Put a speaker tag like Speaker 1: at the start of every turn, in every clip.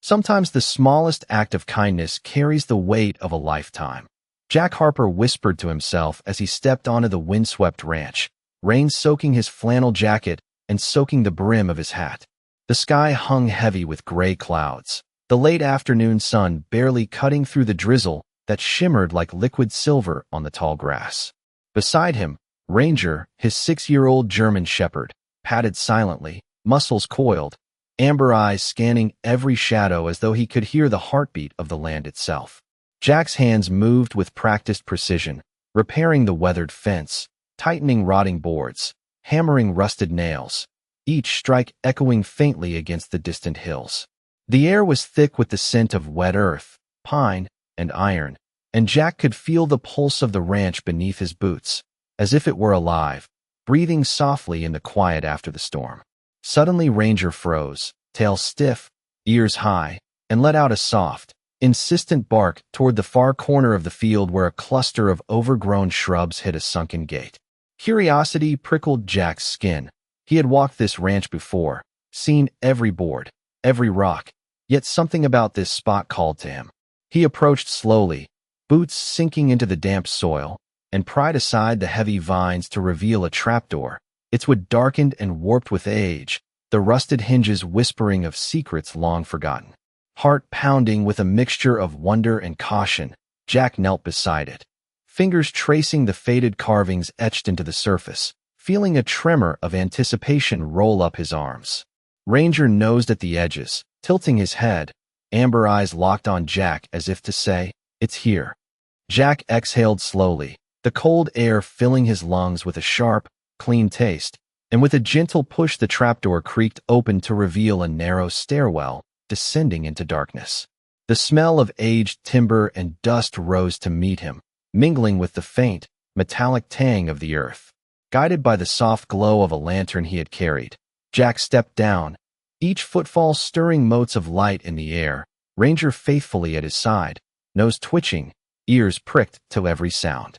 Speaker 1: Sometimes the smallest act of kindness carries the weight of a lifetime. Jack Harper whispered to himself as he stepped onto the windswept ranch, rain soaking his flannel jacket and soaking the brim of his hat. The sky hung heavy with gray clouds, the late afternoon sun barely cutting through the drizzle that shimmered like liquid silver on the tall grass. Beside him, Ranger, his 6-year-old German shepherd, padded silently, muscles coiled, amber eyes scanning every shadow as though he could hear the heartbeat of the land itself. Jack's hands moved with practiced precision, repairing the weathered fence, tightening rotting boards, hammering rusted nails, each strike echoing faintly against the distant hills. The air was thick with the scent of wet earth, pine, and iron, and Jack could feel the pulse of the ranch beneath his boots, as if it were alive, breathing softly in the quiet after the storm. Suddenly Ranger froze, tail stiff, ears high, and let out a soft, insistent bark toward the far corner of the field where a cluster of overgrown shrubs hid a sunken gate. Curiosity prickled Jack's skin. He had walked this ranch before, seen every board, every rock, yet something about this spot called to him. He approached slowly, boots sinking into the damp soil, and pried aside the heavy vines to reveal a trapdoor, its wood darkened and warped with age, the rusted hinges whispering of secrets long forgotten. Heart pounding with a mixture of wonder and caution, Jack knelt beside it, fingers tracing the faded carvings etched into the surface, feeling a tremor of anticipation roll up his arms. Ranger nosed at the edges, tilting his head, amber eyes locked on Jack as if to say, "It's here." Jack exhaled slowly, the cold air filling his lungs with a sharp, clean taste, and with a gentle push the trapdoor creaked open to reveal a narrow stairwell descending into darkness. The smell of aged timber and dust rose to meet him, mingling with the faint, metallic tang of the earth. Guided by the soft glow of a lantern he had carried, Jack stepped down, each footfall stirring motes of light in the air, Ranger faithfully at his side, nose twitching, ears pricked to every sound.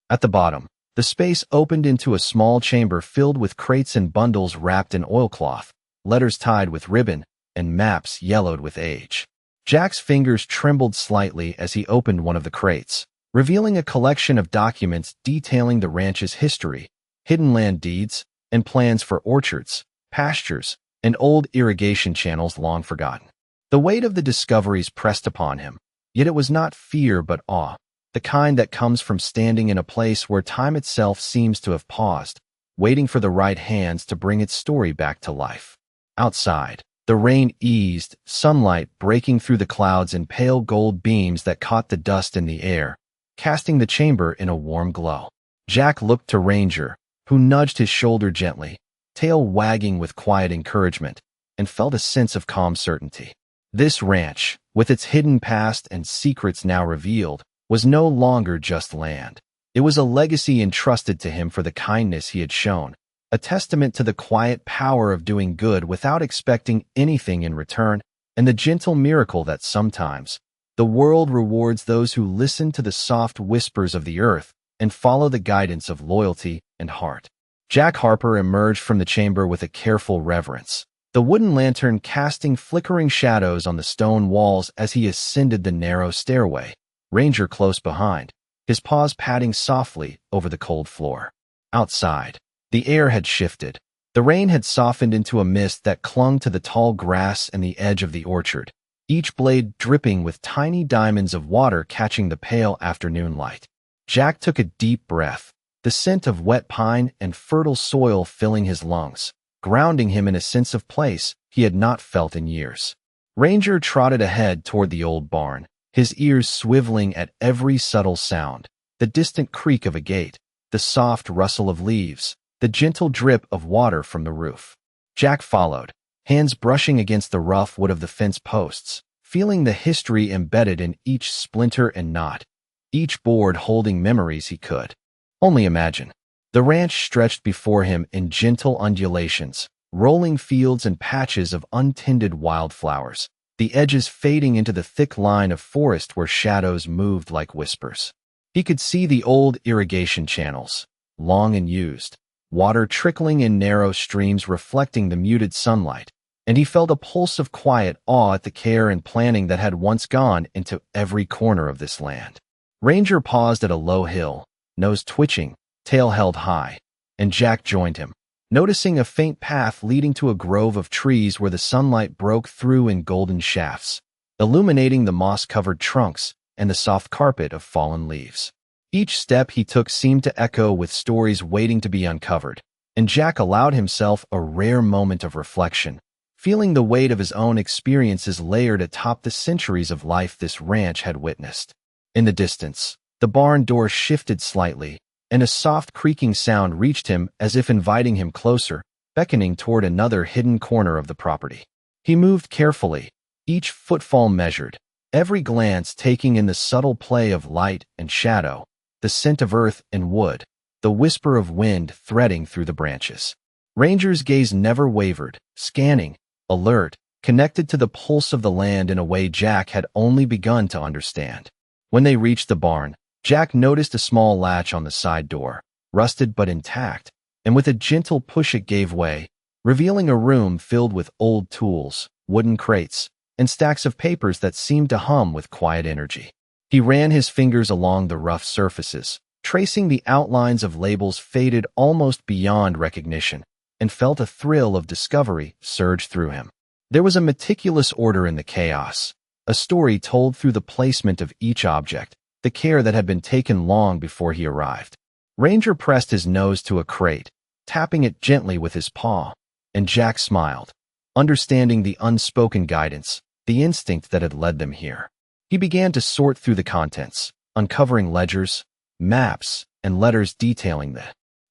Speaker 1: At the bottom, the space opened into a small chamber filled with crates and bundles wrapped in oilcloth, letters tied with ribbon, and maps yellowed with age. Jack's fingers trembled slightly as he opened one of the crates, revealing a collection of documents detailing the ranch's history, hidden land deeds, and plans for orchards, pastures, and old irrigation channels long forgotten. The weight of the discoveries pressed upon him, yet it was not fear but awe, the kind that comes from standing in a place where time itself seems to have paused, waiting for the right hands to bring its story back to life. Outside, the rain eased, sunlight breaking through the clouds in pale gold beams that caught the dust in the air, casting the chamber in a warm glow. Jack looked to Ranger, who nudged his shoulder gently, tail wagging with quiet encouragement, and felt a sense of calm certainty. This ranch, with its hidden past and secrets now revealed, was no longer just land. It was a legacy entrusted to him for the kindness he had shown, a testament to the quiet power of doing good without expecting anything in return, and the gentle miracle that sometimes the world rewards those who listen to the soft whispers of the earth and follow the guidance of loyalty and heart. Jack Harper emerged from the chamber with a careful reverence, the wooden lantern casting flickering shadows on the stone walls as he ascended the narrow stairway, Ranger close behind, his paws padding softly over the cold floor. Outside, the air had shifted. The rain had softened into a mist that clung to the tall grass and the edge of the orchard, each blade dripping with tiny diamonds of water catching the pale afternoon light. Jack took a deep breath, the scent of wet pine and fertile soil filling his lungs, grounding him in a sense of place he had not felt in years. Ranger trotted ahead toward the old barn, his ears swiveling at every subtle sound, the distant creak of a gate, the soft rustle of leaves, the gentle drip of water from the roof. Jack followed, hands brushing against the rough wood of the fence posts, feeling the history embedded in each splinter and knot, each board holding memories he could only imagine. The ranch stretched before him in gentle undulations, rolling fields and patches of untended wildflowers, the edges fading into the thick line of forest where shadows moved like whispers. He could see the old irrigation channels, long and used, water trickling in narrow streams reflecting the muted sunlight, and he felt a pulse of quiet awe at the care and planning that had once gone into every corner of this land. Ranger paused at a low hill, nose twitching, tail held high, and Jack joined him, noticing a faint path leading to a grove of trees where the sunlight broke through in golden shafts, illuminating the moss-covered trunks and the soft carpet of fallen leaves. Each step he took seemed to echo with stories waiting to be uncovered, and Jack allowed himself a rare moment of reflection, feeling the weight of his own experiences layered atop the centuries of life this ranch had witnessed. In the distance, the barn door shifted slightly, and a soft creaking sound reached him as if inviting him closer, beckoning toward another hidden corner of the property. He moved carefully, each footfall measured, every glance taking in the subtle play of light and shadow, the scent of earth and wood, the whisper of wind threading through the branches. Ranger's gaze never wavered, scanning, alert, connected to the pulse of the land in a way Jack had only begun to understand. When they reached the barn, Jack noticed a small latch on the side door, rusted but intact, and with a gentle push it gave way, revealing a room filled with old tools, wooden crates, and stacks of papers that seemed to hum with quiet energy. He ran his fingers along the rough surfaces, tracing the outlines of labels faded almost beyond recognition, and felt a thrill of discovery surge through him. There was a meticulous order in the chaos, a story told through the placement of each object, the care that had been taken long before he arrived. Ranger pressed his nose to a crate, tapping it gently with his paw, and Jack smiled, understanding the unspoken guidance, the instinct that had led them here. He began to sort through the contents, uncovering ledgers, maps, and letters detailing the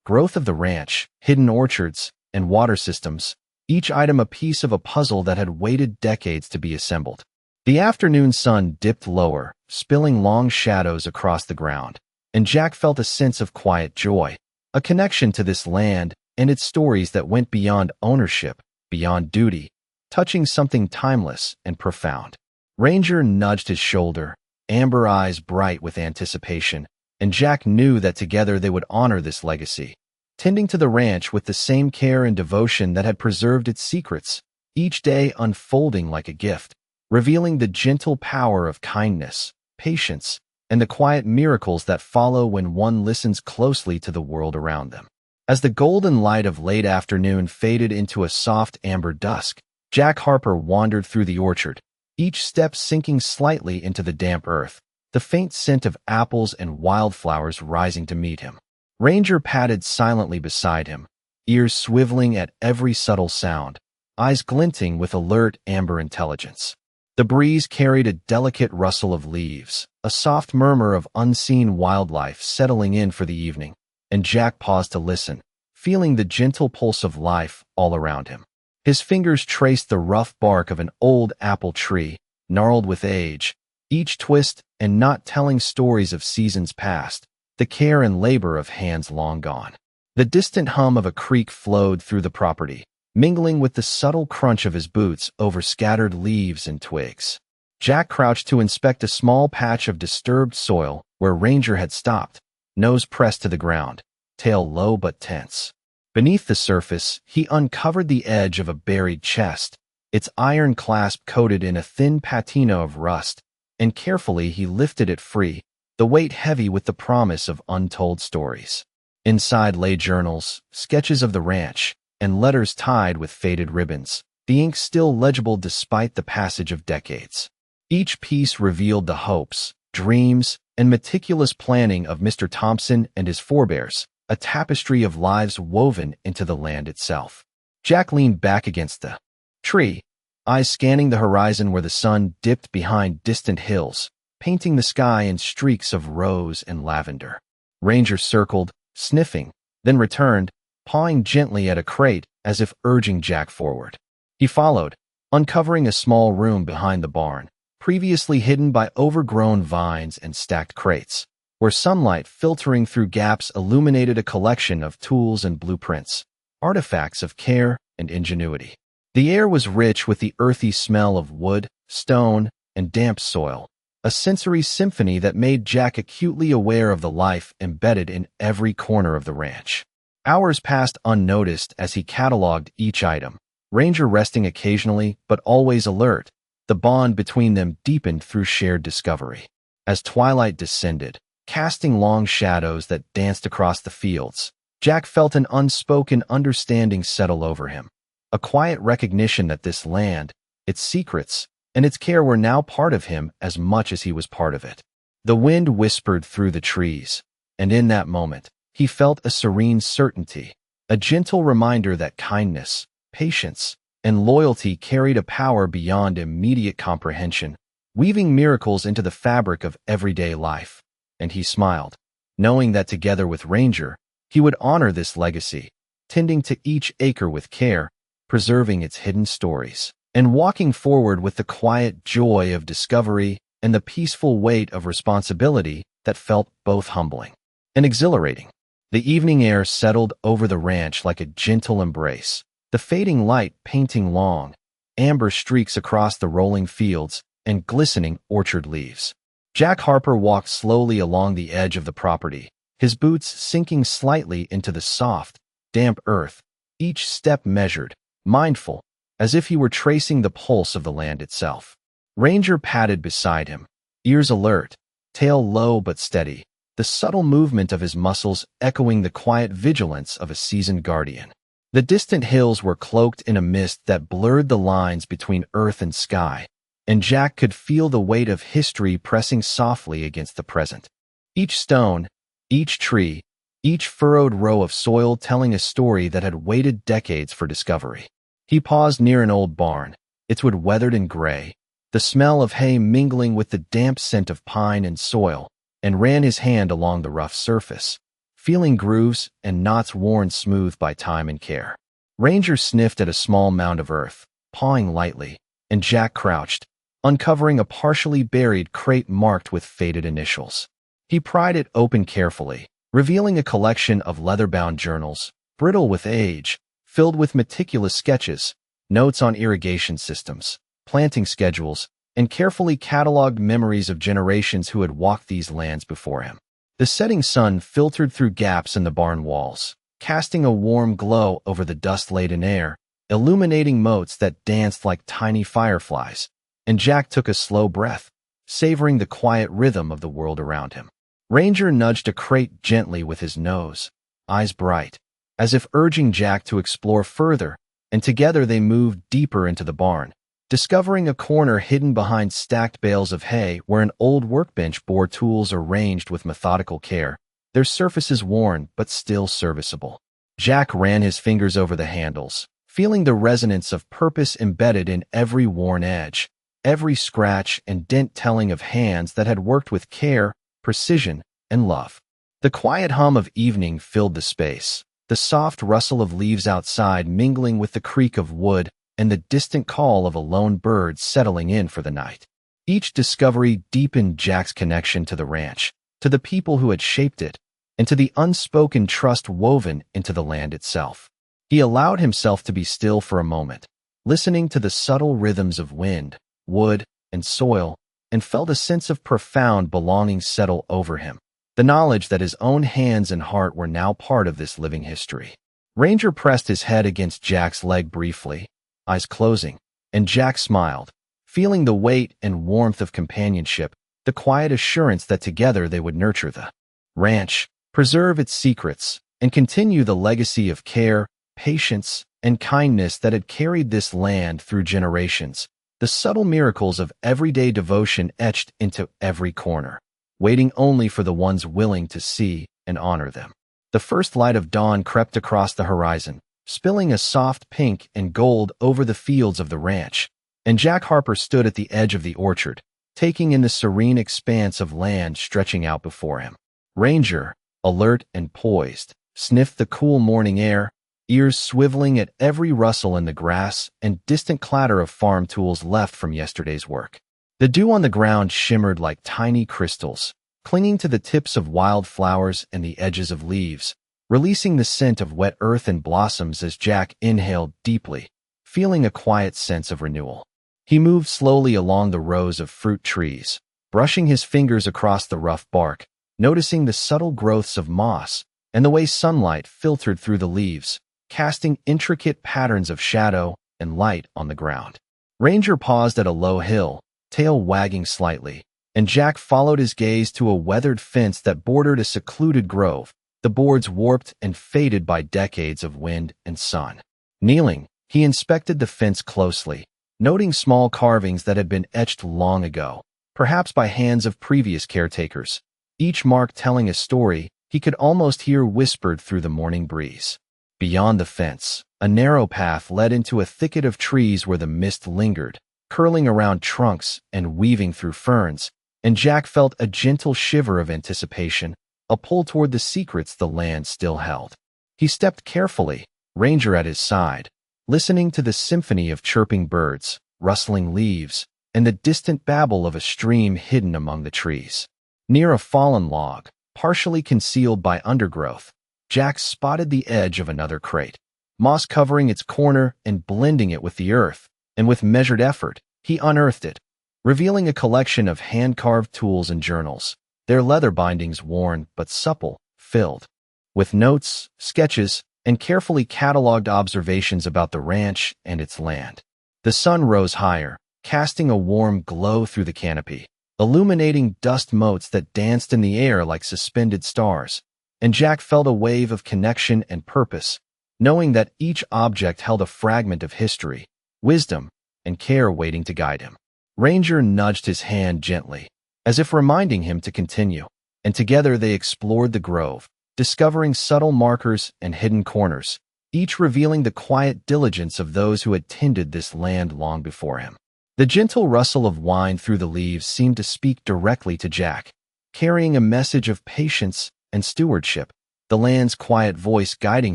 Speaker 1: growth of the ranch, hidden orchards, and water systems, each item a piece of a puzzle that had waited decades to be assembled. The afternoon sun dipped lower, spilling long shadows across the ground, and Jack felt a sense of quiet joy, a connection to this land and its stories that went beyond ownership, beyond duty, touching something timeless and profound. Ranger nudged his shoulder, amber eyes bright with anticipation, and Jack knew that together they would honor this legacy, tending to the ranch with the same care and devotion that had preserved its secrets, each day unfolding like a gift, revealing the gentle power of kindness, patience, and the quiet miracles that follow when one listens closely to the world around them. As the golden light of late afternoon faded into a soft amber dusk, Jack Harper wandered through the orchard, each step sinking slightly into the damp earth, the faint scent of apples and wildflowers rising to meet him. Ranger padded silently beside him, ears swiveling at every subtle sound, eyes glinting with alert amber intelligence. The breeze carried a delicate rustle of leaves, a soft murmur of unseen wildlife settling in for the evening, and Jack paused to listen, feeling the gentle pulse of life all around him. His fingers traced the rough bark of an old apple tree, gnarled with age, each twist and knot telling stories of seasons past, the care and labor of hands long gone. The distant hum of a creek flowed through the property, mingling with the subtle crunch of his boots over scattered leaves and twigs. Jack crouched to inspect a small patch of disturbed soil where Ranger had stopped, nose pressed to the ground, tail low but tense. Beneath the surface, he uncovered the edge of a buried chest, its iron clasp coated in a thin patina of rust, and carefully he lifted it free, the weight heavy with the promise of untold stories. Inside lay journals, sketches of the ranch, and letters tied with faded ribbons, the ink still legible despite the passage of decades. Each piece revealed the hopes, dreams, and meticulous planning of Mr. Thompson and his forebears, a tapestry of lives woven into the land itself. Jack leaned back against the tree, eyes scanning the horizon where the sun dipped behind distant hills, painting the sky in streaks of rose and lavender. Ranger circled, sniffing, then returned, pawing gently at a crate as if urging Jack forward. He followed, uncovering a small room behind the barn, previously hidden by overgrown vines and stacked crates, where sunlight filtering through gaps illuminated a collection of tools and blueprints, artifacts of care and ingenuity. The air was rich with the earthy smell of wood, stone, and damp soil, a sensory symphony that made Jack acutely aware of the life embedded in every corner of the ranch. Hours passed unnoticed as he cataloged each item, Ranger resting occasionally, but always alert. The bond between them deepened through shared discovery. As twilight descended, casting long shadows that danced across the fields, Jack felt an unspoken understanding settle over him. A quiet recognition that this land, its secrets, and its care were now part of him as much as he was part of it. The wind whispered through the trees, and in that moment, he felt a serene certainty, a gentle reminder that kindness, patience, and loyalty carried a power beyond immediate comprehension, weaving miracles into the fabric of everyday life. And he smiled, knowing that together with Ranger, he would honor this legacy, tending to each acre with care, preserving its hidden stories, and walking forward with the quiet joy of discovery and the peaceful weight of responsibility that felt both humbling and exhilarating. The evening air settled over the ranch like a gentle embrace, the fading light painting long, amber streaks across the rolling fields and glistening orchard leaves. Jack Harper walked slowly along the edge of the property, his boots sinking slightly into the soft, damp earth, each step measured, mindful, as if he were tracing the pulse of the land itself. Ranger padded beside him, ears alert, tail low but steady, the subtle movement of his muscles echoing the quiet vigilance of a seasoned guardian. The distant hills were cloaked in a mist that blurred the lines between earth and sky, and Jack could feel the weight of history pressing softly against the present. Each stone, each tree, each furrowed row of soil telling a story that had waited decades for discovery. He paused near an old barn, its wood weathered and gray, the smell of hay mingling with the damp scent of pine and soil, and ran his hand along the rough surface, feeling grooves and knots worn smooth by time and care. Ranger sniffed at a small mound of earth, pawing lightly, and Jack crouched, uncovering a partially buried crate marked with faded initials. He pried it open carefully, revealing a collection of leather-bound journals, brittle with age, filled with meticulous sketches, notes on irrigation systems, planting schedules, and carefully cataloged memories of generations who had walked these lands before him. The setting sun filtered through gaps in the barn walls, casting a warm glow over the dust-laden air, illuminating motes that danced like tiny fireflies, and Jack took a slow breath, savoring the quiet rhythm of the world around him. Ranger nudged a crate gently with his nose, eyes bright, as if urging Jack to explore further, and together they moved deeper into the barn, discovering a corner hidden behind stacked bales of hay where an old workbench bore tools arranged with methodical care, their surfaces worn but still serviceable. Jack ran his fingers over the handles, feeling the resonance of purpose embedded in every worn edge, every scratch and dent telling of hands that had worked with care, precision, and love. The quiet hum of evening filled the space, the soft rustle of leaves outside mingling with the creak of wood and the distant call of a lone bird settling in for the night. Each discovery deepened Jack's connection to the ranch, to the people who had shaped it, and to the unspoken trust woven into the land itself. He allowed himself to be still for a moment, listening to the subtle rhythms of wind, wood, and soil, and felt a sense of profound belonging settle over him, the knowledge that his own hands and heart were now part of this living history. Ranger pressed his head against Jack's leg briefly, eyes closing, and Jack smiled, feeling the weight and warmth of companionship, the quiet assurance that together they would nurture the ranch, preserve its secrets, and continue the legacy of care, patience, and kindness that had carried this land through generations, the subtle miracles of everyday devotion etched into every corner, waiting only for the ones willing to see and honor them. The first light of dawn crept across the horizon, spilling a soft pink and gold over the fields of the ranch, and Jack Harper stood at the edge of the orchard, taking in the serene expanse of land stretching out before him. Ranger, alert and poised, sniffed the cool morning air, ears swiveling at every rustle in the grass and distant clatter of farm tools left from yesterday's work. The dew on the ground shimmered like tiny crystals, clinging to the tips of wild flowers and the edges of leaves, releasing the scent of wet earth and blossoms as Jack inhaled deeply, feeling a quiet sense of renewal. He moved slowly along the rows of fruit trees, brushing his fingers across the rough bark, noticing the subtle growths of moss and the way sunlight filtered through the leaves, casting intricate patterns of shadow, and light on the ground. Ranger paused at a low hill, tail wagging slightly, and Jack followed his gaze to a weathered fence that bordered a secluded grove, the boards warped and faded by decades of wind and sun. Kneeling, he inspected the fence closely, noting small carvings that had been etched long ago, perhaps by hands of previous caretakers, each mark telling a story he could almost hear whispered through the morning breeze. Beyond the fence, a narrow path led into a thicket of trees where the mist lingered, curling around trunks and weaving through ferns, and Jack felt a gentle shiver of anticipation, a pull toward the secrets the land still held. He stepped carefully, Ranger at his side, listening to the symphony of chirping birds, rustling leaves, and the distant babble of a stream hidden among the trees. Near a fallen log, partially concealed by undergrowth, Jack spotted the edge of another crate, moss covering its corner and blending it with the earth, and with measured effort, he unearthed it, revealing a collection of hand-carved tools and journals, their leather bindings worn but supple, filled with notes, sketches, and carefully cataloged observations about the ranch and its land. The sun rose higher, casting a warm glow through the canopy, illuminating dust motes that danced in the air like suspended stars, and Jack felt a wave of connection and purpose, knowing that each object held a fragment of history, wisdom, and care waiting to guide him. Ranger nudged his hand gently, as if reminding him to continue, and together they explored the grove, discovering subtle markers and hidden corners, each revealing the quiet diligence of those who had tended this land long before him. The gentle rustle of wind through the leaves seemed to speak directly to Jack, carrying a message of patience and stewardship, the land's quiet voice guiding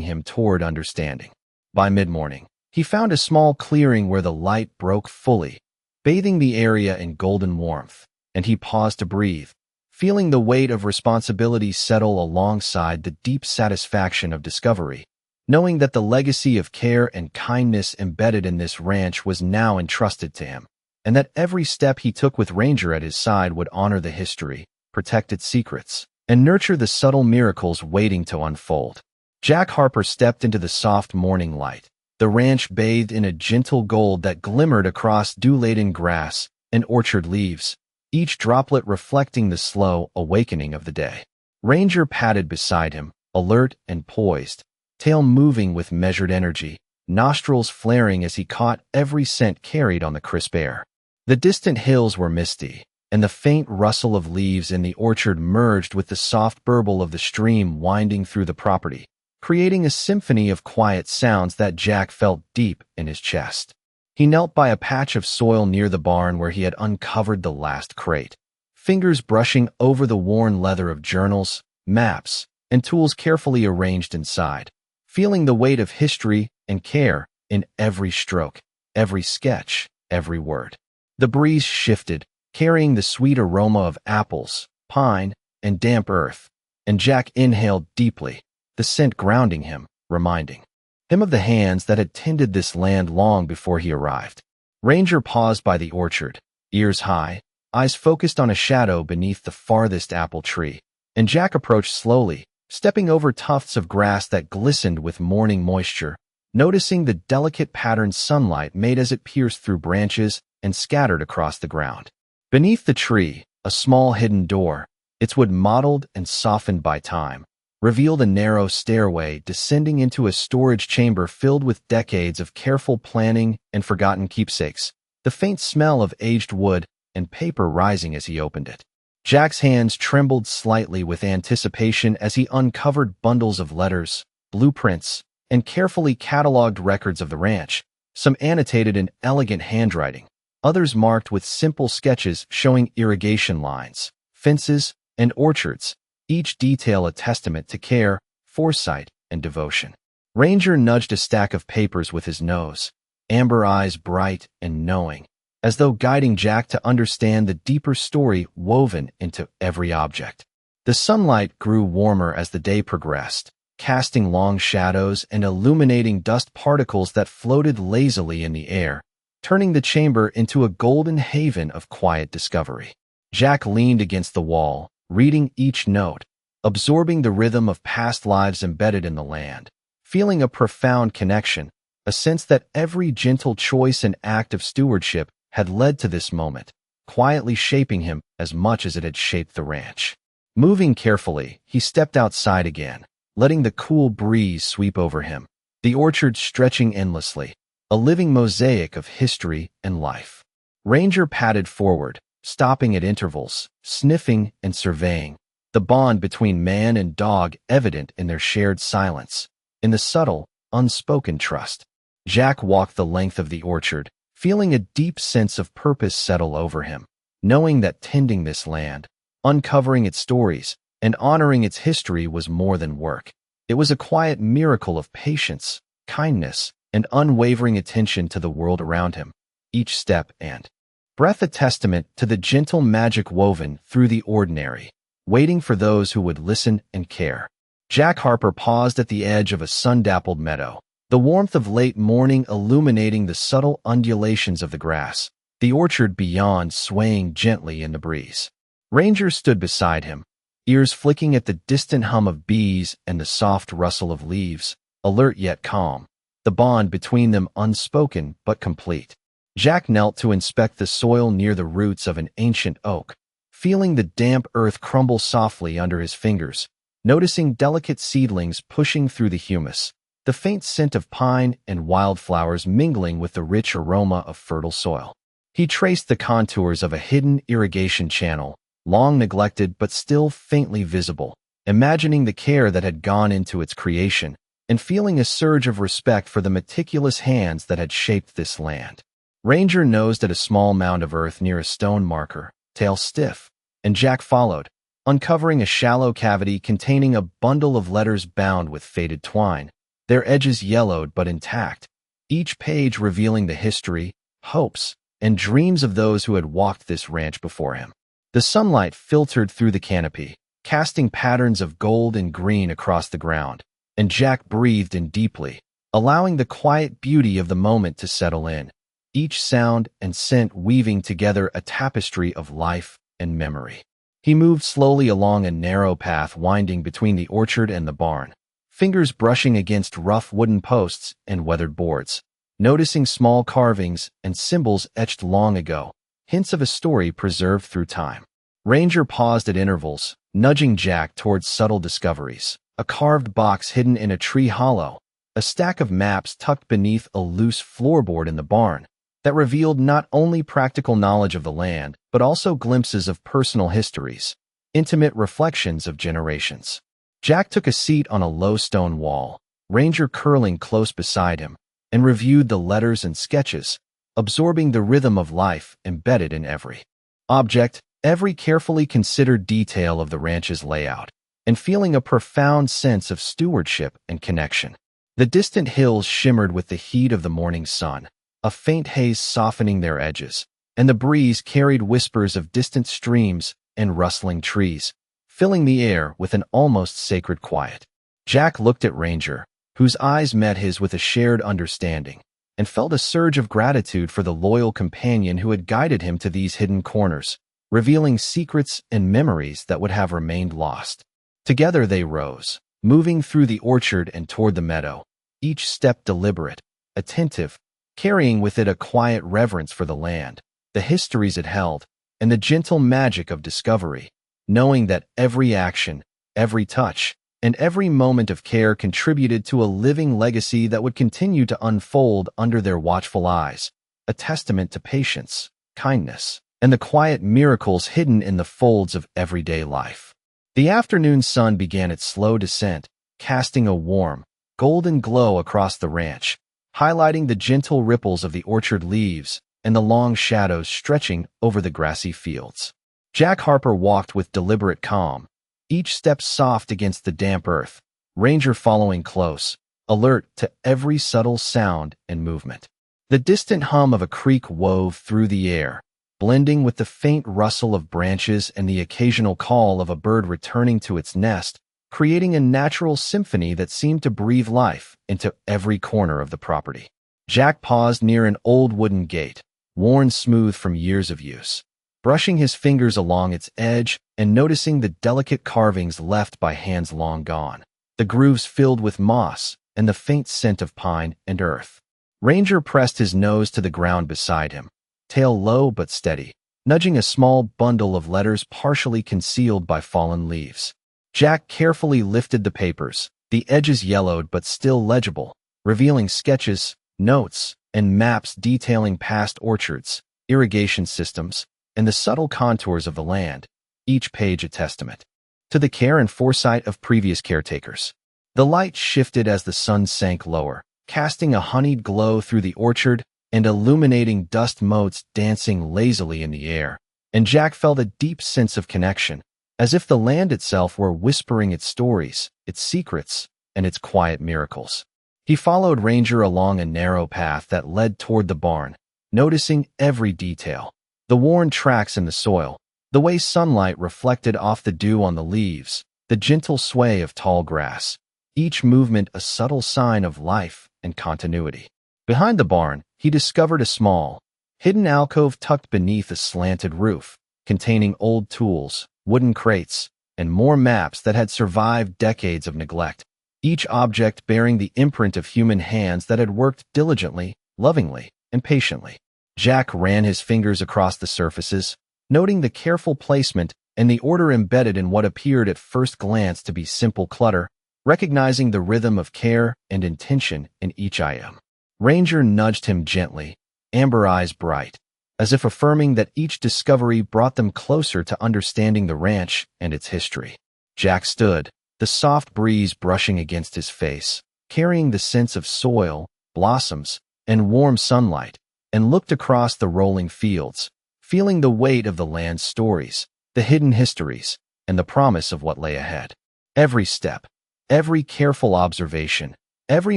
Speaker 1: him toward understanding. By mid-morning, he found a small clearing where the light broke fully, bathing the area in golden warmth, and he paused to breathe, feeling the weight of responsibility settle alongside the deep satisfaction of discovery, knowing that the legacy of care and kindness embedded in this ranch was now entrusted to him, and that every step he took with Ranger at his side would honor the history, protect its secrets, and nurture the subtle miracles waiting to unfold. Jack Harper stepped into the soft morning light, the ranch bathed in a gentle gold that glimmered across dew-laden grass and orchard leaves, each droplet reflecting the slow awakening of the day. Ranger padded beside him, alert and poised, tail moving with measured energy, nostrils flaring as he caught every scent carried on the crisp air. The distant hills were misty, and the faint rustle of leaves in the orchard merged with the soft burble of the stream winding through the property, creating a symphony of quiet sounds that Jack felt deep in his chest. He knelt by a patch of soil near the barn where he had uncovered the last crate, fingers brushing over the worn leather of journals, maps, and tools carefully arranged inside, feeling the weight of history and care in every stroke, every sketch, every word. The breeze shifted, carrying the sweet aroma of apples, pine, and damp earth, and Jack inhaled deeply, the scent grounding him, reminding him of the hands that had tended this land long before he arrived. Ranger paused by the orchard, ears high, eyes focused on a shadow beneath the farthest apple tree, and Jack approached slowly, stepping over tufts of grass that glistened with morning moisture, noticing the delicate patterned sunlight made as it pierced through branches and scattered across the ground. Beneath the tree, a small hidden door, its wood mottled and softened by time, revealed a narrow stairway descending into a storage chamber filled with decades of careful planning and forgotten keepsakes, the faint smell of aged wood and paper rising as he opened it. Jack's hands trembled slightly with anticipation as he uncovered bundles of letters, blueprints, and carefully cataloged records of the ranch, some annotated in elegant handwriting, others marked with simple sketches showing irrigation lines, fences, and orchards, each detail a testament to care, foresight, and devotion. Ranger nudged a stack of papers with his nose, amber eyes bright and knowing, as though guiding Jack to understand the deeper story woven into every object. The sunlight grew warmer as the day progressed, casting long shadows and illuminating dust particles that floated lazily in the air, turning the chamber into a golden haven of quiet discovery. Jack leaned against the wall, reading each note, absorbing the rhythm of past lives embedded in the land, feeling a profound connection, a sense that every gentle choice and act of stewardship had led to this moment, quietly shaping him as much as it had shaped the ranch. Moving carefully, he stepped outside again, letting the cool breeze sweep over him, the orchard stretching endlessly, a living mosaic of history and life. Ranger padded forward, stopping at intervals, sniffing and surveying, the bond between man and dog evident in their shared silence, in the subtle, unspoken trust. Jack walked the length of the orchard, feeling a deep sense of purpose settle over him, knowing that tending this land, uncovering its stories, and honoring its history was more than work. It was a quiet miracle of patience, kindness, and unwavering attention to the world around him, each step and breath a testament to the gentle magic woven through the ordinary, waiting for those who would listen and care. Jack Harper paused at the edge of a sun-dappled meadow, the warmth of late morning illuminating the subtle undulations of the grass, the orchard beyond swaying gently in the breeze. Ranger stood beside him, ears flicking at the distant hum of bees and the soft rustle of leaves, alert yet calm, the bond between them unspoken but complete. Jack knelt to inspect the soil near the roots of an ancient oak, feeling the damp earth crumble softly under his fingers, noticing delicate seedlings pushing through the humus, the faint scent of pine and wildflowers mingling with the rich aroma of fertile soil. He traced the contours of a hidden irrigation channel, long neglected but still faintly visible, imagining the care that had gone into its creation, and feeling a surge of respect for the meticulous hands that had shaped this land. Ranger nosed at a small mound of earth near a stone marker, tail stiff, and Jack followed, uncovering a shallow cavity containing a bundle of letters bound with faded twine, their edges yellowed but intact, each page revealing the history, hopes, and dreams of those who had walked this ranch before him. The sunlight filtered through the canopy, casting patterns of gold and green across the ground, and Jack breathed in deeply, allowing the quiet beauty of the moment to settle in, each sound and scent weaving together a tapestry of life and memory. He moved slowly along a narrow path winding between the orchard and the barn, fingers brushing against rough wooden posts and weathered boards, noticing small carvings and symbols etched long ago, hints of a story preserved through time. Ranger paused at intervals, nudging Jack towards subtle discoveries, a carved box hidden in a tree hollow, a stack of maps tucked beneath a loose floorboard in the barn, that revealed not only practical knowledge of the land, but also glimpses of personal histories, intimate reflections of generations. Jack took a seat on a low stone wall, Ranger curling close beside him, and reviewed the letters and sketches, absorbing the rhythm of life embedded in every object, every carefully considered detail of the ranch's layout, and feeling a profound sense of stewardship and connection. The distant hills shimmered with the heat of the morning sun, a faint haze softening their edges, and the breeze carried whispers of distant streams and rustling trees, filling the air with an almost sacred quiet. Jack looked at Ranger, whose eyes met his with a shared understanding, and felt a surge of gratitude for the loyal companion who had guided him to these hidden corners, revealing secrets and memories that would have remained lost. Together they rose, moving through the orchard and toward the meadow, each step deliberate, attentive, carrying with it a quiet reverence for the land, the histories it held, and the gentle magic of discovery, knowing that every action, every touch, and every moment of care contributed to a living legacy that would continue to unfold under their watchful eyes, a testament to patience, kindness, and the quiet miracles hidden in the folds of everyday life. The afternoon sun began its slow descent, casting a warm, golden glow across the ranch, highlighting the gentle ripples of the orchard leaves and the long shadows stretching over the grassy fields. Jack Harper walked with deliberate calm, each step soft against the damp earth, Ranger following close, alert to every subtle sound and movement. The distant hum of a creek wove through the air, blending with the faint rustle of branches and the occasional call of a bird returning to its nest, creating a natural symphony that seemed to breathe life into every corner of the property. Jack paused near an old wooden gate, worn smooth from years of use, brushing his fingers along its edge and noticing the delicate carvings left by hands long gone, the grooves filled with moss and the faint scent of pine and earth. Ranger pressed his nose to the ground beside him, tail low but steady, nudging a small bundle of letters partially concealed by fallen leaves. Jack carefully lifted the papers, the edges yellowed but still legible, revealing sketches, notes, and maps detailing past orchards, irrigation systems, and the subtle contours of the land, each page a testament to the care and foresight of previous caretakers. The light shifted as the sun sank lower, casting a honeyed glow through the orchard and illuminating dust motes dancing lazily in the air, and Jack felt a deep sense of connection, as if the land itself were whispering its stories, its secrets, and its quiet miracles. He followed Ranger along a narrow path that led toward the barn, noticing every detail: the worn tracks in the soil, the way sunlight reflected off the dew on the leaves, the gentle sway of tall grass, each movement a subtle sign of life and continuity. Behind the barn, he discovered a small, hidden alcove tucked beneath a slanted roof, containing old tools, wooden crates, and more maps that had survived decades of neglect, each object bearing the imprint of human hands that had worked diligently, lovingly, and patiently. Jack ran his fingers across the surfaces, noting the careful placement and the order embedded in what appeared at first glance to be simple clutter, recognizing the rhythm of care and intention in each item. Ranger nudged him gently, amber eyes bright, as if affirming that each discovery brought them closer to understanding the ranch and its history. Jack stood, the soft breeze brushing against his face, carrying the sense of soil, blossoms, and warm sunlight, and looked across the rolling fields, feeling the weight of the land's stories, the hidden histories, and the promise of what lay ahead. Every step, every careful observation, every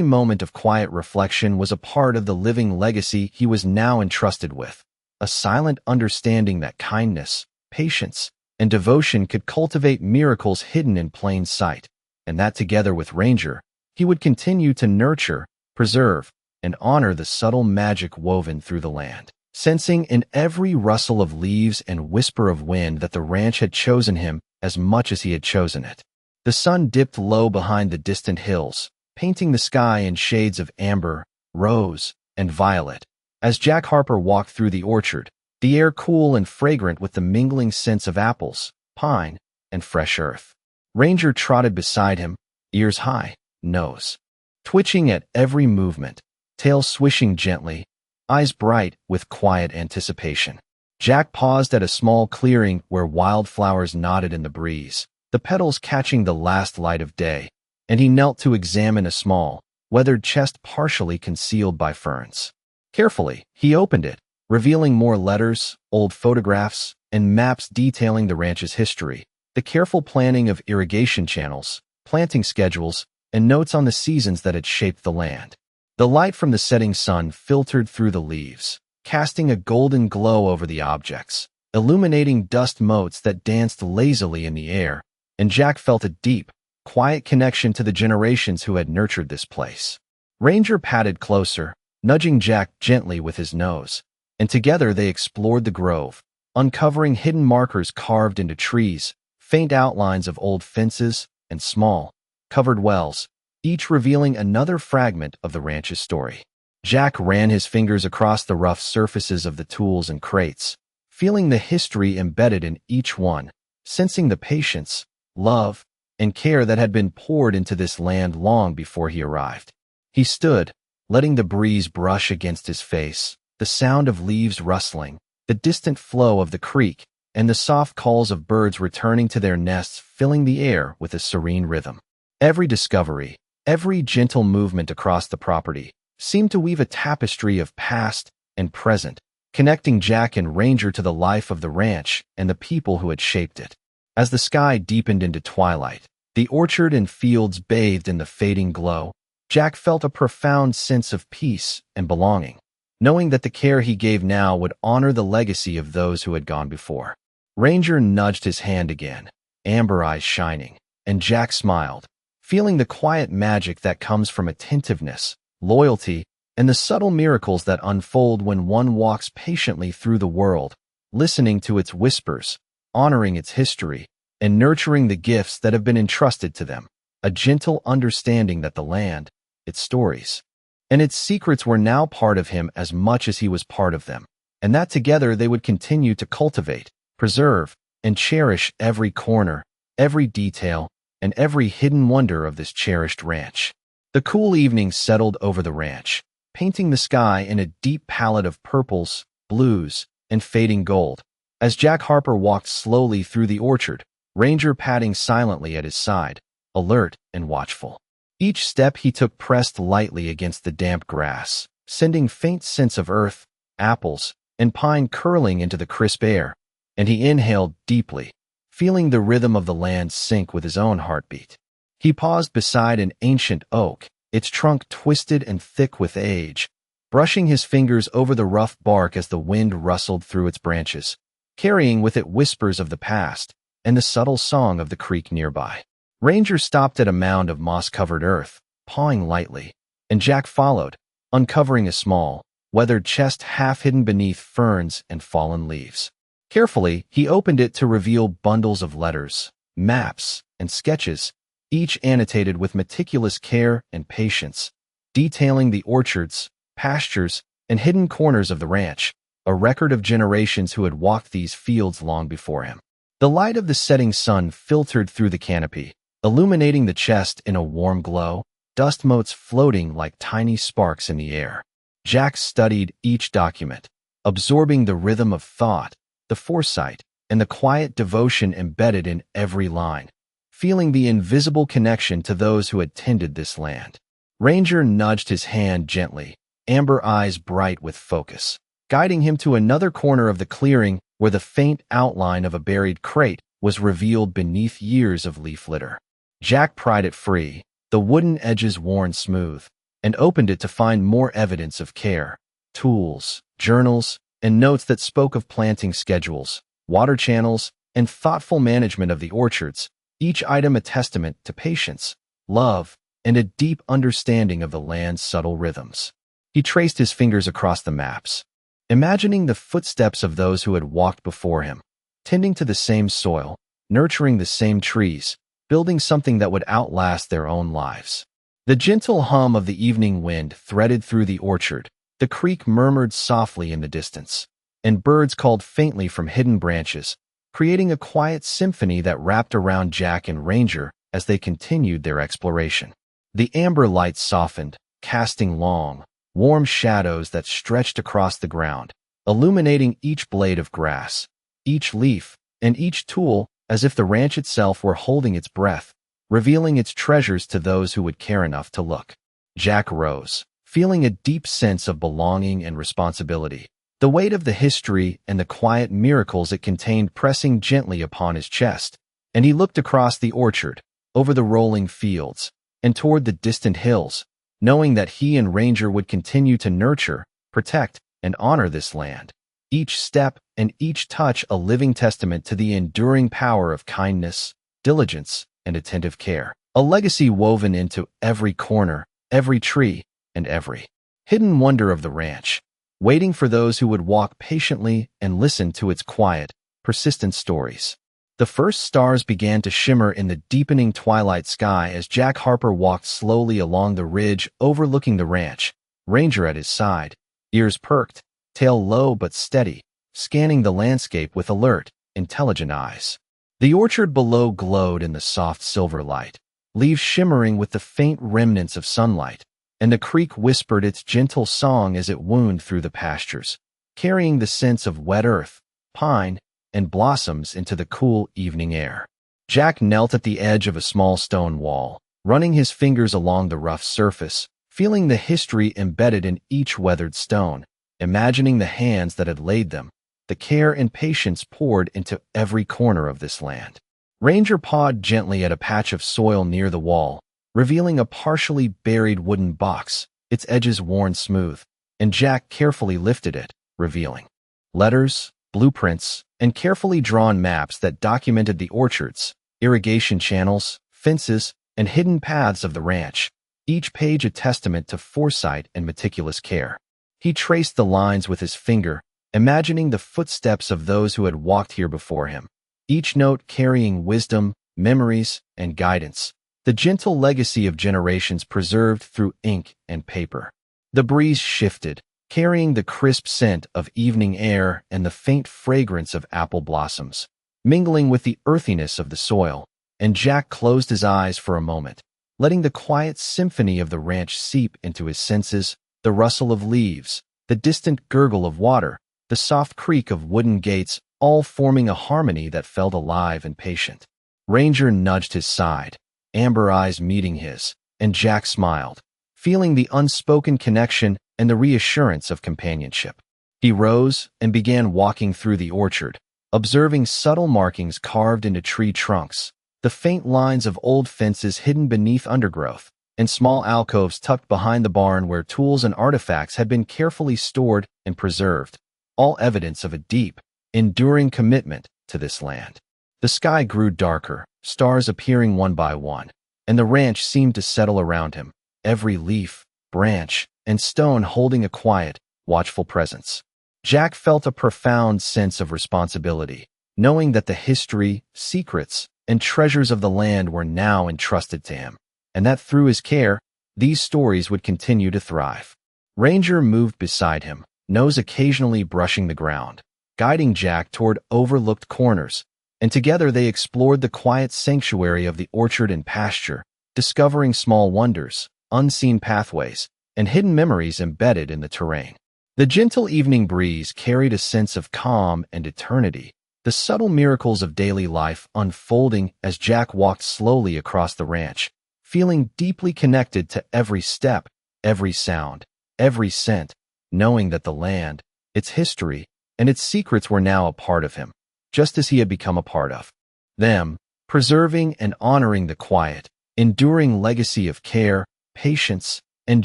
Speaker 1: moment of quiet reflection was a part of the living legacy he was now entrusted with, a silent understanding that kindness, patience, and devotion could cultivate miracles hidden in plain sight, and that together with Ranger, he would continue to nurture, preserve, and honor the subtle magic woven through the land, sensing in every rustle of leaves and whisper of wind that the ranch had chosen him as much as he had chosen it. The sun dipped low behind the distant hills, painting the sky in shades of amber, rose, and violet. As Jack Harper walked through the orchard, the air cool and fragrant with the mingling scents of apples, pine, and fresh earth. Ranger trotted beside him, ears high, nose twitching at every movement, tail swishing gently, eyes bright with quiet anticipation. Jack paused at a small clearing where wildflowers nodded in the breeze, the petals catching the last light of day, and he knelt to examine a small, weathered chest partially concealed by ferns. Carefully, he opened it, revealing more letters, old photographs, and maps detailing the ranch's history, the careful planning of irrigation channels, planting schedules, and notes on the seasons that had shaped the land. The light from the setting sun filtered through the leaves, casting a golden glow over the objects, illuminating dust motes that danced lazily in the air, and Jack felt a deep, quiet connection to the generations who had nurtured this place. Ranger patted closer, nudging Jack gently with his nose, and together they explored the grove, uncovering hidden markers carved into trees, faint outlines of old fences, and small, covered wells, each revealing another fragment of the ranch's story. Jack ran his fingers across the rough surfaces of the tools and crates, feeling the history embedded in each one, sensing the patience, love, and care that had been poured into this land long before he arrived. He stood, letting the breeze brush against his face, the sound of leaves rustling, the distant flow of the creek, and the soft calls of birds returning to their nests filling the air with a serene rhythm. Every discovery, every gentle movement across the property, seemed to weave a tapestry of past and present, connecting Jack and Ranger to the life of the ranch and the people who had shaped it. As the sky deepened into twilight, the orchard and fields bathed in the fading glow, Jack felt a profound sense of peace and belonging, knowing that the care he gave now would honor the legacy of those who had gone before. Ranger nudged his hand again, amber eyes shining, and Jack smiled, feeling the quiet magic that comes from attentiveness, loyalty, and the subtle miracles that unfold when one walks patiently through the world, listening to its whispers, honoring its history, and nurturing the gifts that have been entrusted to them, a gentle understanding that the land, its stories, and its secrets were now part of him as much as he was part of them, and that together they would continue to cultivate, preserve, and cherish every corner, every detail, and every hidden wonder of this cherished ranch. The cool evening settled over the ranch, painting the sky in a deep palette of purples, blues, and fading gold. As Jack Harper walked slowly through the orchard, Ranger padding silently at his side, alert and watchful. Each step he took pressed lightly against the damp grass, sending faint scents of earth, apples, and pine curling into the crisp air, and he inhaled deeply, feeling the rhythm of the land sync with his own heartbeat. He paused beside an ancient oak, its trunk twisted and thick with age, brushing his fingers over the rough bark as the wind rustled through its branches, carrying with it whispers of the past and the subtle song of the creek nearby. Ranger stopped at a mound of moss-covered earth, pawing lightly, and Jack followed, uncovering a small, weathered chest half hidden beneath ferns and fallen leaves. Carefully, he opened it to reveal bundles of letters, maps, and sketches, each annotated with meticulous care and patience, detailing the orchards, pastures, and hidden corners of the ranch, a record of generations who had walked these fields long before him. The light of the setting sun filtered through the canopy, illuminating the chest in a warm glow, dust motes floating like tiny sparks in the air. Jack studied each document, absorbing the rhythm of thought, the foresight, and the quiet devotion embedded in every line, feeling the invisible connection to those who had tended this land. Ranger nudged his hand gently, amber eyes bright with focus, guiding him to another corner of the clearing where the faint outline of a buried crate was revealed beneath years of leaf litter. Jack pried it free, the wooden edges worn smooth, and opened it to find more evidence of care, tools, journals, and notes that spoke of planting schedules, water channels, and thoughtful management of the orchards, each item a testament to patience, love, and a deep understanding of the land's subtle rhythms. He traced his fingers across the maps, imagining the footsteps of those who had walked before him, tending to the same soil, nurturing the same trees, building something that would outlast their own lives. The gentle hum of the evening wind threaded through the orchard, the creek murmured softly in the distance, and birds called faintly from hidden branches, creating a quiet symphony that wrapped around Jack and Ranger as they continued their exploration. The amber light softened, casting long, warm shadows that stretched across the ground, illuminating each blade of grass, each leaf, and each tool as if the ranch itself were holding its breath, revealing its treasures to those who would care enough to look. Jack rose, feeling a deep sense of belonging and responsibility, the weight of the history and the quiet miracles it contained pressing gently upon his chest, and he looked across the orchard, over the rolling fields, and toward the distant hills, knowing that he and Ranger would continue to nurture, protect, and honor this land. Each step and each touch a living testament to the enduring power of kindness, diligence, and attentive care, a legacy woven into every corner, every tree, and every hidden wonder of the ranch, waiting for those who would walk patiently and listen to its quiet, persistent stories. The first stars began to shimmer in the deepening twilight sky as Jack Harper walked slowly along the ridge overlooking the ranch, Ranger at his side, ears perked, tail low but steady, scanning the landscape with alert, intelligent eyes. The orchard below glowed in the soft silver light, leaves shimmering with the faint remnants of sunlight, and the creek whispered its gentle song as it wound through the pastures, carrying the scents of wet earth, pine, and blossoms into the cool evening air. Jack knelt at the edge of a small stone wall, running his fingers along the rough surface, feeling the history embedded in each weathered stone, imagining the hands that had laid them, the care and patience poured into every corner of this land. Ranger pawed gently at a patch of soil near the wall, revealing a partially buried wooden box, its edges worn smooth, and Jack carefully lifted it, revealing letters, blueprints, and carefully drawn maps that documented the orchards, irrigation channels, fences, and hidden paths of the ranch, each page a testament to foresight and meticulous care. He traced the lines with his finger, imagining the footsteps of those who had walked here before him, each note carrying wisdom, memories, and guidance, the gentle legacy of generations preserved through ink and paper. The breeze shifted, carrying the crisp scent of evening air and the faint fragrance of apple blossoms, mingling with the earthiness of the soil, and Jack closed his eyes for a moment, letting the quiet symphony of the ranch seep into his senses, the rustle of leaves, the distant gurgle of water, the soft creak of wooden gates, all forming a harmony that felt alive and patient. Ranger nudged his side, amber eyes meeting his, and Jack smiled, feeling the unspoken connection and the reassurance of companionship. He rose and began walking through the orchard, observing subtle markings carved into tree trunks, the faint lines of old fences hidden beneath undergrowth, and small alcoves tucked behind the barn where tools and artifacts had been carefully stored and preserved, all evidence of a deep, enduring commitment to this land. The sky grew darker, stars appearing one by one, and the ranch seemed to settle around him, every leaf, branch, and stone holding a quiet, watchful presence. Jack felt a profound sense of responsibility, knowing that the history, secrets, and treasures of the land were now entrusted to him, and that through his care, these stories would continue to thrive. Ranger moved beside him, nose occasionally brushing the ground, guiding Jack toward overlooked corners, and together they explored the quiet sanctuary of the orchard and pasture, discovering small wonders, unseen pathways, and hidden memories embedded in the terrain. The gentle evening breeze carried a sense of calm and eternity, the subtle miracles of daily life unfolding as Jack walked slowly across the ranch, feeling deeply connected to every step, every sound, every scent, knowing that the land, its history, and its secrets were now a part of him, just as he had become a part of them, preserving and honoring the quiet, enduring legacy of care, patience, and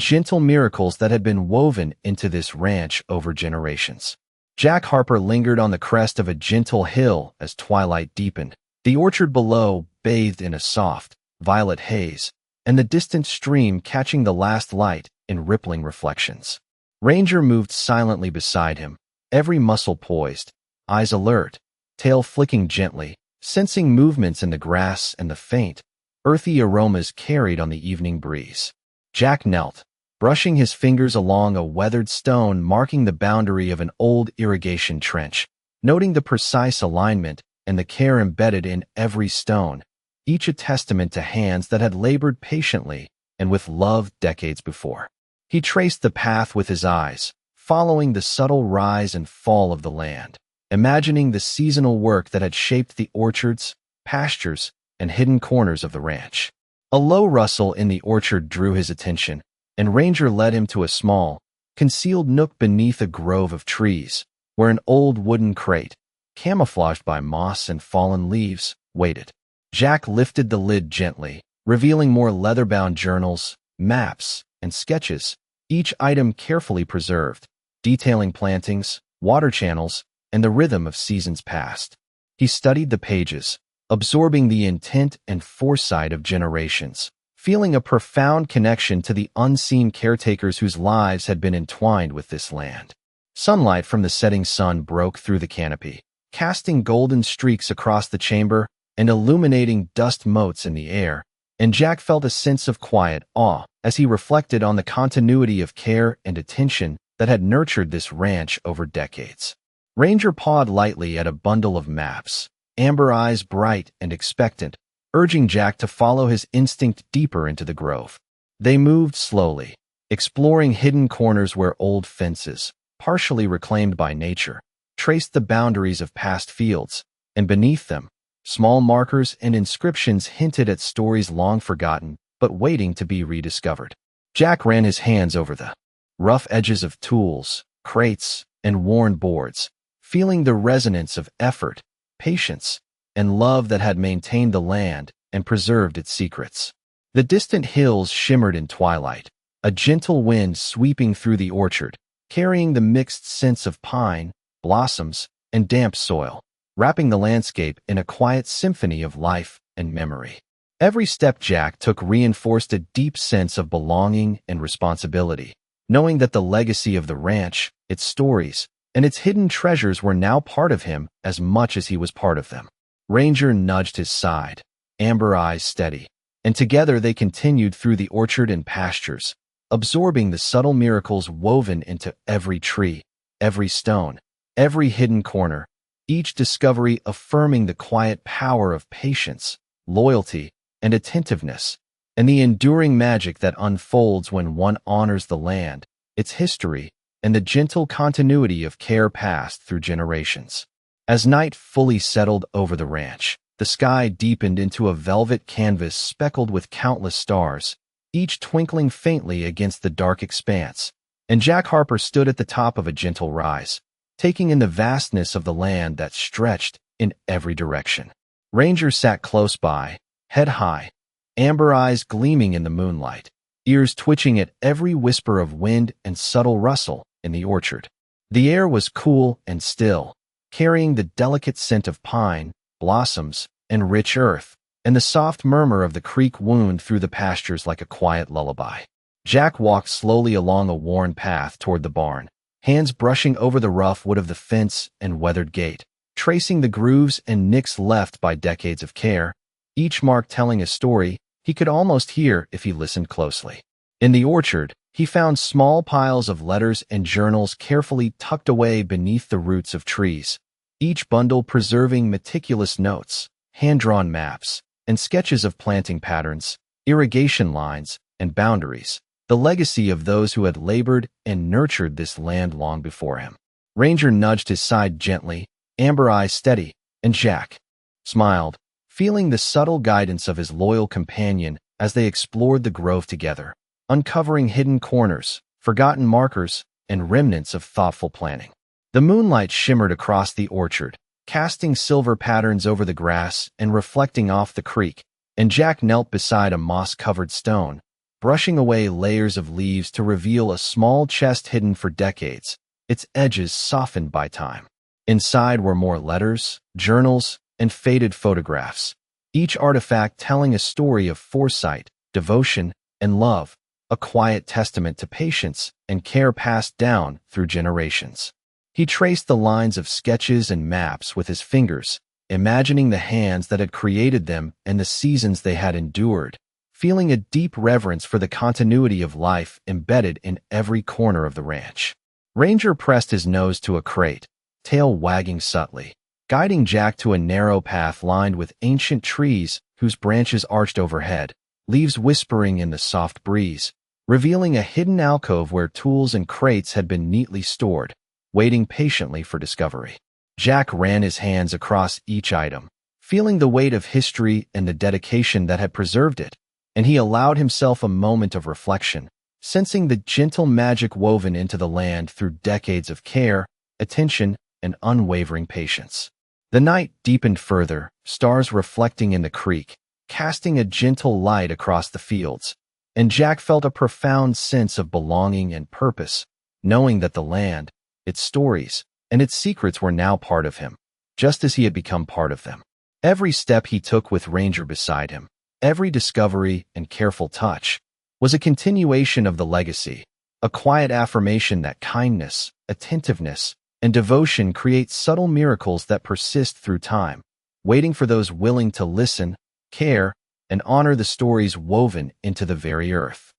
Speaker 1: gentle miracles that had been woven into this ranch over generations. Jack Harper lingered on the crest of a gentle hill as twilight deepened, the orchard below bathed in a soft, violet haze, and the distant stream catching the last light in rippling reflections. Ranger moved silently beside him, every muscle poised, eyes alert, tail flicking gently, sensing movements in the grass and the faint, earthy aromas carried on the evening breeze. Jack knelt, brushing his fingers along a weathered stone marking the boundary of an old irrigation trench, noting the precise alignment and the care embedded in every stone, each a testament to hands that had labored patiently and with love decades before. He traced the path with his eyes, following the subtle rise and fall of the land, imagining the seasonal work that had shaped the orchards, pastures, and hidden corners of the ranch. A low rustle in the orchard drew his attention, and Ranger led him to a small, concealed nook beneath a grove of trees, where an old wooden crate, camouflaged by moss and fallen leaves, waited. Jack lifted the lid gently, revealing more leather-bound journals, maps, and sketches, each item carefully preserved, detailing plantings, water channels, and the rhythm of seasons past. He studied the pages, absorbing the intent and foresight of generations, feeling a profound connection to the unseen caretakers whose lives had been entwined with this land. Sunlight from the setting sun broke through the canopy, casting golden streaks across the chamber and illuminating dust motes in the air, and Jack felt a sense of quiet awe as he reflected on the continuity of care and attention that had nurtured this ranch over decades. Ranger pawed lightly at a bundle of maps, amber eyes bright and expectant, urging Jack to follow his instinct deeper into the grove. They moved slowly, exploring hidden corners where old fences, partially reclaimed by nature, traced the boundaries of past fields, and beneath them, small markers and inscriptions hinted at stories long forgotten but waiting to be rediscovered. Jack ran his hands over the rough edges of tools, crates, and worn boards, feeling the resonance of effort, patience, and love that had maintained the land and preserved its secrets. The distant hills shimmered in twilight, a gentle wind sweeping through the orchard, carrying the mixed scents of pine, blossoms, and damp soil, wrapping the landscape in a quiet symphony of life and memory. Every step Jack took reinforced a deep sense of belonging and responsibility, knowing that the legacy of the ranch, its stories, and its hidden treasures were now part of him as much as he was part of them. Ranger nudged his side, amber eyes steady, and together they continued through the orchard and pastures, absorbing the subtle miracles woven into every tree, every stone, every hidden corner, each discovery affirming the quiet power of patience, loyalty, and attentiveness, and the enduring magic that unfolds when one honors the land, its history, and the gentle continuity of care passed through generations. As night fully settled over the ranch, the sky deepened into a velvet canvas speckled with countless stars, each twinkling faintly against the dark expanse, and Jack Harper stood at the top of a gentle rise, taking in the vastness of the land that stretched in every direction. Ranger sat close by, head high, amber eyes gleaming in the moonlight, ears twitching at every whisper of wind and subtle rustle in the orchard. The air was cool and still, carrying the delicate scent of pine, blossoms, and rich earth, and the soft murmur of the creek wound through the pastures like a quiet lullaby. Jack walked slowly along a worn path toward the barn, hands brushing over the rough wood of the fence and weathered gate, tracing the grooves and nicks left by decades of care, each mark telling a story he could almost hear if he listened closely. In the orchard, he found small piles of letters and journals carefully tucked away beneath the roots of trees, each bundle preserving meticulous notes, hand-drawn maps, and sketches of planting patterns, irrigation lines, and boundaries, the legacy of those who had labored and nurtured this land long before him. Ranger nudged his side gently, amber eyes steady, and Jack smiled, feeling the subtle guidance of his loyal companion as they explored the grove together, uncovering hidden corners, forgotten markers, and remnants of thoughtful planning. The moonlight shimmered across the orchard, casting silver patterns over the grass and reflecting off the creek, and Jack knelt beside a moss-covered stone, brushing away layers of leaves to reveal a small chest hidden for decades, its edges softened by time. Inside were more letters, journals, and faded photographs, each artifact telling a story of foresight, devotion, and love, a quiet testament to patience and care passed down through generations. He traced the lines of sketches and maps with his fingers, imagining the hands that had created them and the seasons they had endured, feeling a deep reverence for the continuity of life embedded in every corner of the ranch. Ranger pressed his nose to a crate, tail wagging subtly, guiding Jack to a narrow path lined with ancient trees whose branches arched overhead, leaves whispering in the soft breeze, revealing a hidden alcove where tools and crates had been neatly stored, waiting patiently for discovery. Jack ran his hands across each item, feeling the weight of history and the dedication that had preserved it, and he allowed himself a moment of reflection, sensing the gentle magic woven into the land through decades of care, attention, and unwavering patience. The night deepened further, stars reflecting in the creek, casting a gentle light across the fields, and Jack felt a profound sense of belonging and purpose, knowing that the land, its stories, and its secrets were now part of him, just as he had become part of them. Every step he took with Ranger beside him, every discovery and careful touch, was a continuation of the legacy, a quiet affirmation that kindness, attentiveness, and devotion create subtle miracles that persist through time, waiting for those willing to listen, care, and honor the stories woven into the very earth.